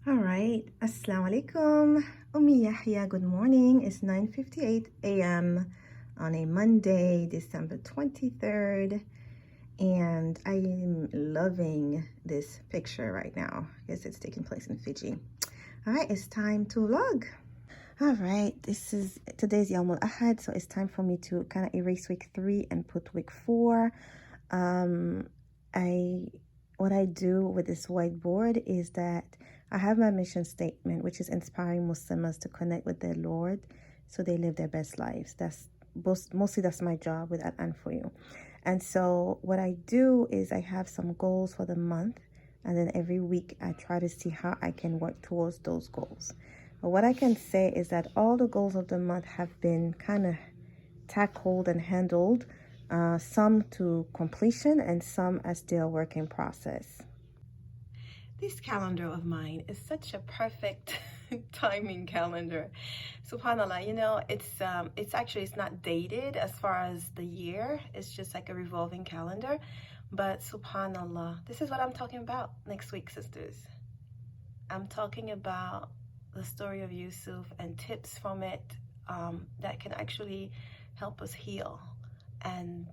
All right, Assalamu alaikum. Yahya, good morning. It's 9:58 a.m. on a Monday, December 23rd, and I am loving this picture right now. I guess it's taking place in Fiji. All right, it's time to vlog. All right, today's Yawm al-Ahad, so it's time for me to kind of erase week 3 and put week 4. What I do with this whiteboard is that I have my mission statement, which is inspiring Muslims to connect with their Lord so they live their best lives. Mostly that's my job with and for you. And so what I do is I have some goals for the month, and then every week I try to see how I can work towards those goals. But what I can say is that all the goals of the month have been kind of tackled and handled, some to completion and some as still a work in process. This calendar of mine is such a perfect timing calendar. Subhanallah, it's not dated as far as the year. It's just like a revolving calendar. But subhanallah, this is what I'm talking about next week, sisters. I'm talking about the story of Yusuf and tips from it that can actually help us heal. And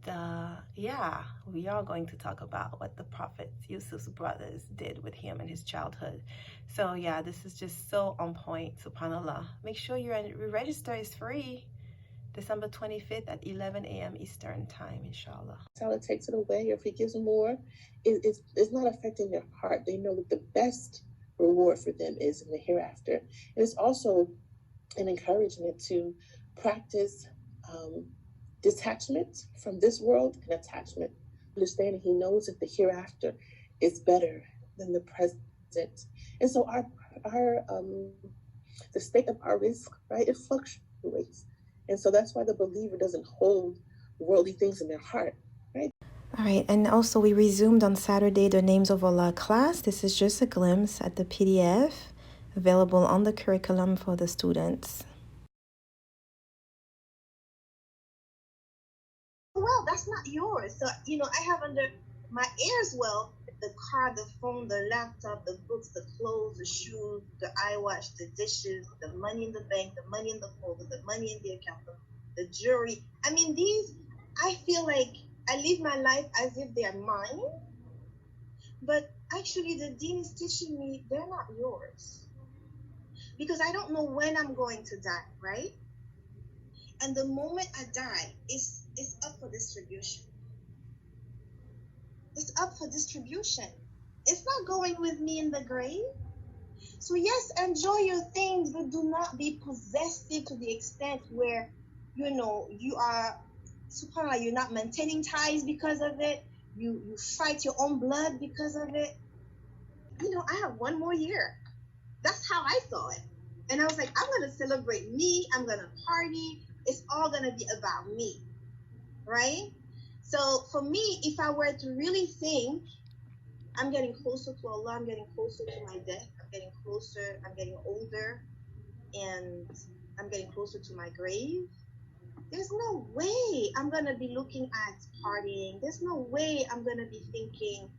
yeah, we are going to talk about what the Prophet Yusuf's brothers did with him in his childhood. So yeah, this is just so on point, subhanAllah. Make sure your register is free. December 25th at 11 a.m. Eastern time, inshallah. How it takes it away, or if he gives more, it's not affecting their heart. They know that the best reward for them is in the hereafter. And it's also an encouragement to practice detachment from this world and attachment. Understanding he knows that the hereafter is better than the present. And so the state of our risk, right, it fluctuates. And so that's why the believer doesn't hold worldly things in their heart, right? All right, and also we resumed on Saturday the Names of Allah class. This is just a glimpse at the PDF available on the curriculum for the students. Well, that's not yours. So, I have under my ears, well, the car, the phone, the laptop, the books, the clothes, the shoes, the eyewash, the dishes, the money in the bank, the money in the folder, the money in the account, the jewelry. I mean, I feel like I live my life as if they're mine. But actually, the deen is teaching me they're not yours. Because I don't know when I'm going to die, right? And the moment I die, it's up for distribution. It's up for distribution. It's not going with me in the grave. So yes, enjoy your things, but do not be possessive to the extent where, you are, subhanAllah, you're not maintaining ties because of it. You fight your own blood because of it. I have one more year. That's how I saw it. And I was like, I'm going to celebrate me. I'm going to party. It's all going to be about me, right? So for me, if I were to really think, I'm getting closer to Allah, I'm getting closer to my death, I'm getting closer, I'm getting older, and I'm getting closer to my grave, there's no way I'm going to be looking at partying. There's no way I'm going to be thinking,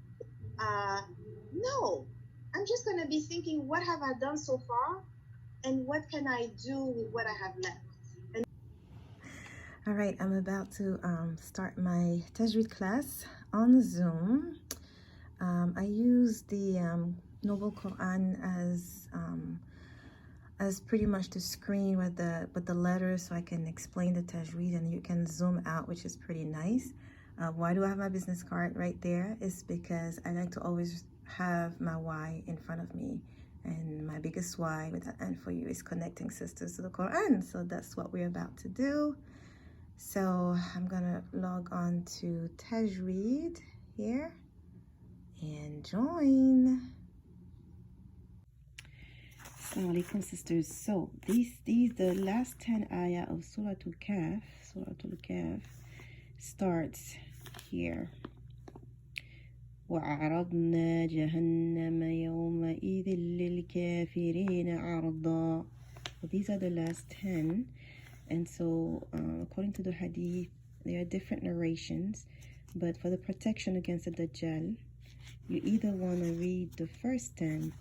no. I'm just going to be thinking, what have I done so far? And what can I do with what I have left? All right, I'm about to start my Tajweed class on Zoom. I use the Noble Qur'an as pretty much the screen with the letters, so I can explain the Tajweed, and you can zoom out, which is pretty nice. Why do I have my business card right there? It's because I like to always have my why in front of me. And my biggest why with that and for you is connecting sisters to the Quran. So that's what we're about to do. So I'm gonna log on to Tajweed here and join. Assalamu alaikum, sisters. So the last 10 ayah of Surah Al-Kahf starts here. وَعَرَضْنَا جَهَنَّمَ يَوْمَئِذٍ لِلْكَافِرِينَ عَرْضًا. So these are the last 10. And so according to the hadith, there are different narrations, but for the protection against the Dajjal, you either want to read the first 10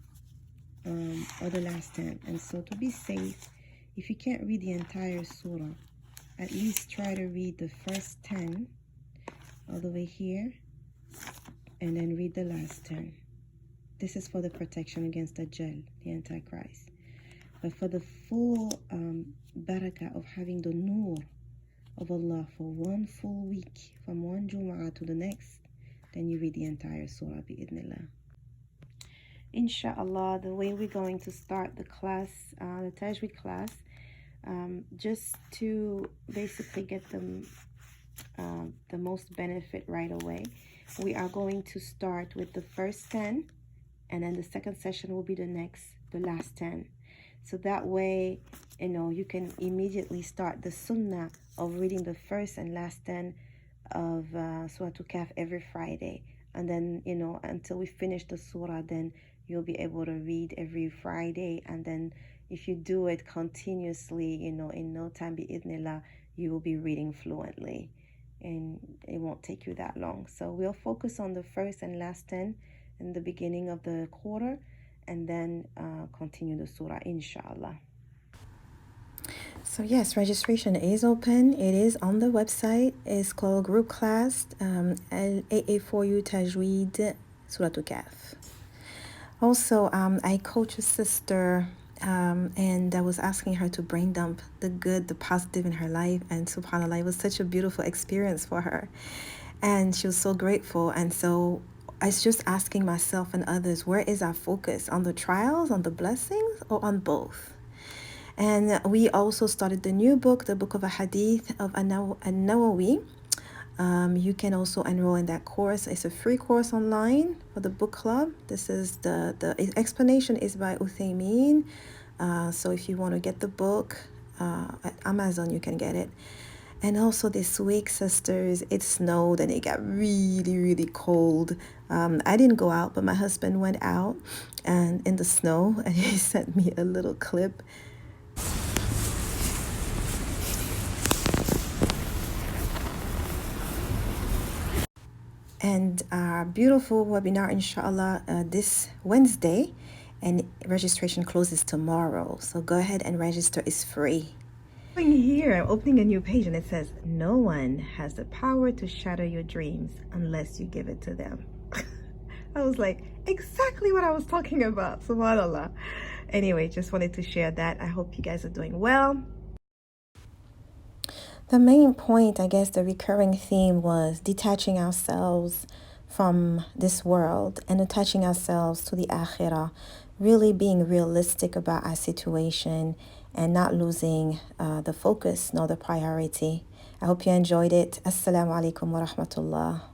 or the last 10. And so to be safe, if you can't read the entire surah, at least try to read the first 10 all the way here, and then read the last 10. This is for the protection against Dajjal, the Antichrist. But for the full barakah of having the nur of Allah for one full week, from one Jum'ah to the next, then you read the entire surah bi'idhnillah. Inshallah, the way we're going to start the class, the Tajweed class, just to basically get them the most benefit right away, we are going to start with the first 10, and then the second session will be the last 10. So that way, you know, you can immediately start the sunnah of reading the first and last 10 of Surah Al-Kahf every Friday. And then, you know, until we finish the surah, then you'll be able to read every Friday. And then if you do it continuously, you know, in no time, bi'idhnillah, you will be reading fluently. And it won't take you that long. So we'll focus on the first and last 10 in the beginning of the quarter, and then continue the surah, inshallah. So yes, registration is open. It is on the website. It's called Group Class AA4U Tajweed Surah Al-Kahf. Also, I coach a sister, and I was asking her to brain dump the good, the positive in her life, and subhanAllah, it was such a beautiful experience for her, and she was so grateful. And so I was just asking myself and others, where is our focus? On the trials, on the blessings, or on both? And we also started the new book, the book of a hadith of An-Nawawi. You can also enroll in that course. It's a free course online for the book club. This is the explanation is by Aameen. So if you want to get the book at Amazon, you can get it. And also this week, sisters, it snowed and it got really, really cold. I didn't go out, but my husband went out and in the snow, and he sent me a little clip. And our beautiful webinar, inshallah, this Wednesday, and registration closes tomorrow. So go ahead and register. It's free. Here, I'm opening a new page, and it says, no one has the power to shatter your dreams unless you give it to them. I was like, exactly what I was talking about, subhanAllah. Anyway, just wanted to share that. I hope you guys are doing well. The main point, I guess, the recurring theme was detaching ourselves from this world and attaching ourselves to the Akhirah, really being realistic about our situation and not losing the focus nor the priority. I hope you enjoyed it. Assalamu alaikum wa rahmatullah.